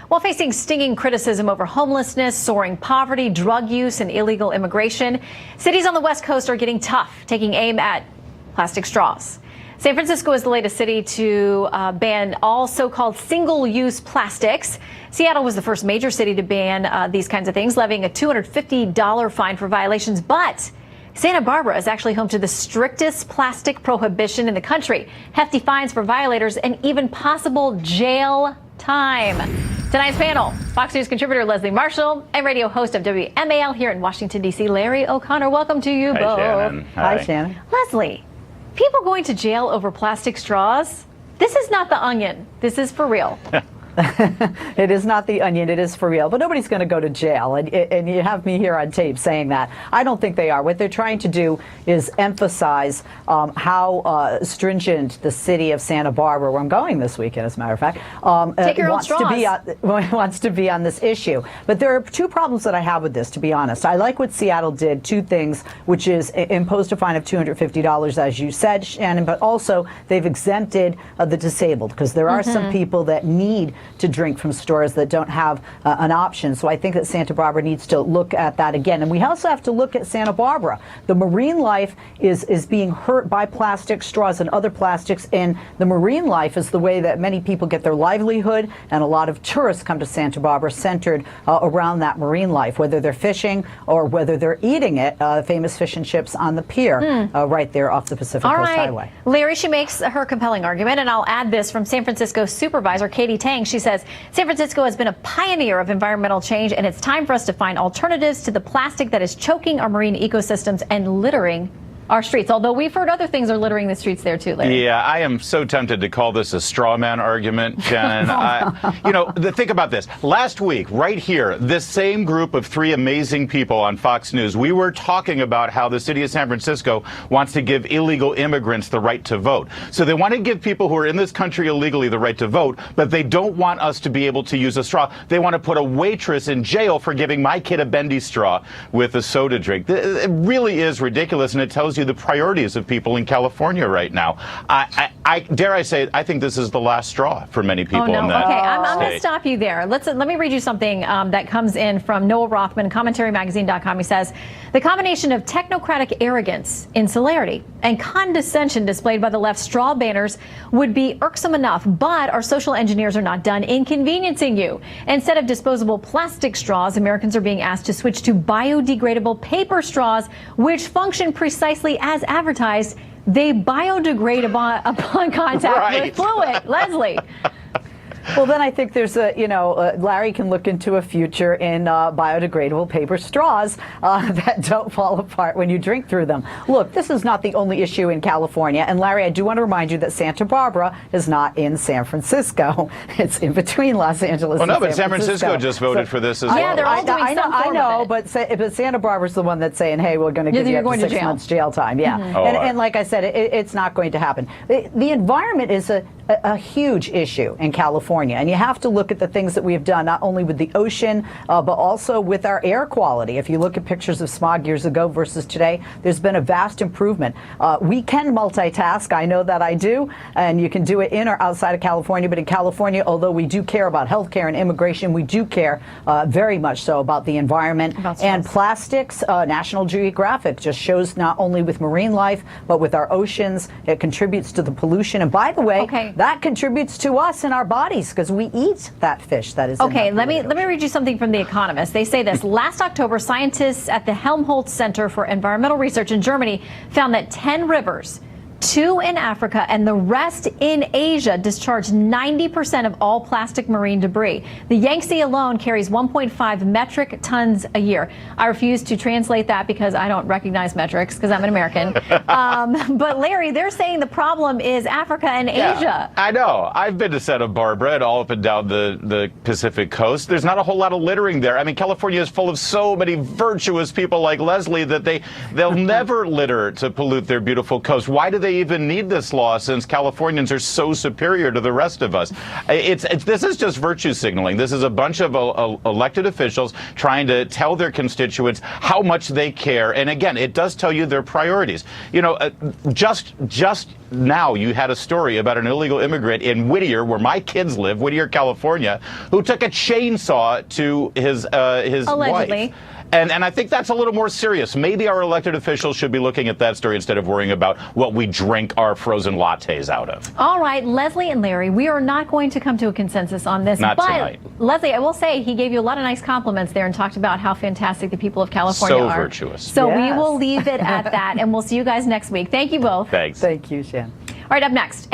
While facing stinging criticism over homelessness, soaring poverty, drug use, and illegal immigration, cities on the West Coast are getting tough, taking aim at plastic straws. San Francisco is the latest city to ban all so-called single-use plastics. Seattle was the first major city to ban these kinds of things, levying a $250 fine for violations. But Santa Barbara is actually home to the strictest plastic prohibition in the country. Hefty fines for violators and even possible jail time. Tonight's panel, Fox News contributor Leslie Marshall and radio host of WMAL here in Washington, D.C., Larry O'Connor. Welcome to you both. Shannon. Hi, Shannon. Leslie, people going to jail over plastic straws? This is not The Onion. This is for real. It is not The Onion. It is for real. But nobody's going to go to jail. And you have me here on tape saying that. I don't think they are. What they're trying to do is emphasize how stringent the city of Santa Barbara, where I'm going this weekend, as a matter of fact, wants to be on this issue. But there are two problems that I have with this, to be honest. I like what Seattle did, two things, which is imposed a fine of $250, as you said, Shannon, but also they've exempted the disabled, because there are some people that need to drink from stores that don't have an option. So I think that Santa Barbara needs to look at that again. And we also have to look at Santa Barbara. The marine life is being hurt by plastic straws and other plastics, and the marine life is the way that many people get their livelihood, and a lot of tourists come to Santa Barbara centered around that marine life, whether they're fishing or whether they're eating it, famous fish and chips on the pier right there off the Pacific Coast Highway. Larry, she makes her compelling argument, and I'll add this from San Francisco supervisor Katie Tang. She says San Francisco has been a pioneer of environmental change, and it's time for us to find alternatives to the plastic that is choking our marine ecosystems and littering our streets. Although we've heard other things are littering the streets there too, Larry. Yeah, I am so tempted to call this a straw man argument, Shannon. Think about this. Last week, right here, this same group of three amazing people on Fox News, we were talking about how the city of San Francisco wants to give illegal immigrants the right to vote. So they want to give people who are in this country illegally the right to vote, but they don't want us to be able to use a straw. They want to put a waitress in jail for giving my kid a bendy straw with a soda drink. It really is ridiculous, and it tells you the priorities of people in California right now. I dare I say, I think this is the last straw for many people in that Okay, I'm state. going to stop you there. Let me read you something that comes in from Noah Rothman, commentarymagazine.com. He says, the combination of technocratic arrogance, insularity, and condescension displayed by the left straw banners would be irksome enough, but our social engineers are not done inconveniencing you. Instead of disposable plastic straws, Americans are being asked to switch to biodegradable paper straws, which function precisely as advertised. They biodegrade upon contact with fluid. Leslie. Well, then I think there's Larry can look into a future in biodegradable paper straws that don't fall apart when you drink through them. Look, this is not the only issue in California. And Larry, I do want to remind you that Santa Barbara is not in San Francisco. It's in between Los Angeles and San Francisco. Well, no, but San Francisco just voted for this as well. Yeah, they're all doing I know, but Santa Barbara's the one that's saying, hey, we're going to give you up to 6 months jail time. Yeah. And like I said, it's not going to happen. The environment is a huge issue in California. And you have to look at the things that we have done, not only with the ocean, but also with our air quality. If you look at pictures of smog years ago versus today, there's been a vast improvement. We can multitask. I know that I do. And you can do it in or outside of California. But in California, although we do care about health care and immigration, we do care very much so about the environment. And plastics, National Geographic just shows not only with marine life, but with our oceans, it contributes to the pollution. And by the way, that contributes to us in our bodies, because we eat that fish that is in that let me read you something from The Economist. They say this: last October, scientists at the Helmholtz Center for Environmental Research in Germany found that 10 rivers, 2 in Africa and the rest in Asia, discharge 90% of all plastic marine debris. The Yangtze alone carries 1.5 metric tons a year. I refuse to translate that because I don't recognize metrics because I'm an American. But Larry, they're saying the problem is Africa and Asia. I know. I've been to Santa Barbara and all up and down the Pacific coast. There's not a whole lot of littering there. I mean, California is full of so many virtuous people like Leslie that they'll never litter to pollute their beautiful coast. Why do they they even need this law since Californians are so superior to the rest of us? This is just virtue signaling. This is a bunch of elected officials trying to tell their constituents how much they care. And again, it does tell you their priorities. You know, just now you had a story about an illegal immigrant in Whittier, where my kids live, Whittier, California, who took a chainsaw to his allegedly wife. And I think that's a little more serious. Maybe our elected officials should be looking at that story instead of worrying about what we drink our frozen lattes out of. All right, Leslie and Larry, we are not going to come to a consensus on this. Not but tonight. Leslie, I will say he gave you a lot of nice compliments there and talked about how fantastic the people of California are. So virtuous. So Yes. we will leave it at that, and we'll see you guys next week. Thank you both. Thanks. Thank you, Shan. All right, up next.